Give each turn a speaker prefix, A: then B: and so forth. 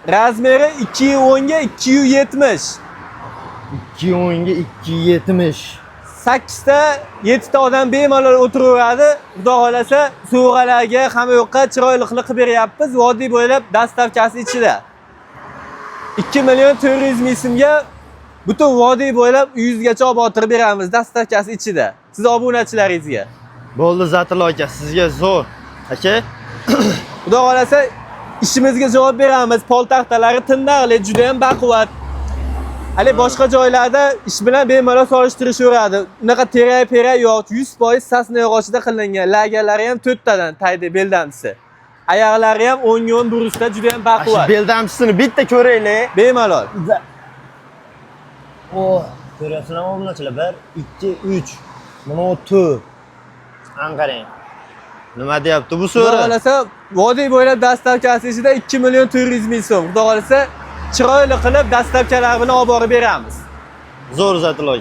A: Razmeri 210 ga 270.
B: 210 ga 270.
A: 8 ta 7 ta odam bemalol o'tiraveradi. Xudo xolasa, sovg'alarga, hamma yoqqa chiroyliqlik qilib beryapmiz. Vodiy bo'ylab dastavkasi ichida. 2 million 400 ming so'mga butun vodiy bo'ylab 100 gacha olib o'tirib beramiz dastavkasi ichida. Siz obunachilaringizga.
B: Bo'ldi Zatil aka, sizga zo'r. Aka,
A: Xudo xolasa, ishimizga javob beramiz. Poltaxtalari tindaqli, juda ham baquvvat. Hali boshqa joylarda ish bilan bemalol solishtirishaveradi. Unaqa teray-peray yo'q, 100% sasna yog'ochida qilingan. Lagalari ham 4 tadan taydi beldamchisi. Oyoqlari ham 10 burusda juda ham baquvvat.
B: shu beldamchisini bitta ko'raylik.
A: Bemalol.
B: Oh, ko'ryapsizlarmi obunachilar? 1, 2, 3. Mana 4. Qarang. Nima deyapti bu
A: Xudo
B: so'ra?
A: xolasa, vodiy bo'ylab dastavkasi ichida 2 million 400 ming so'm. Xudo xolasa, chiroyli qilib dastavkalar bilan olib borib beramiz.
B: Zo'r Zatil aka.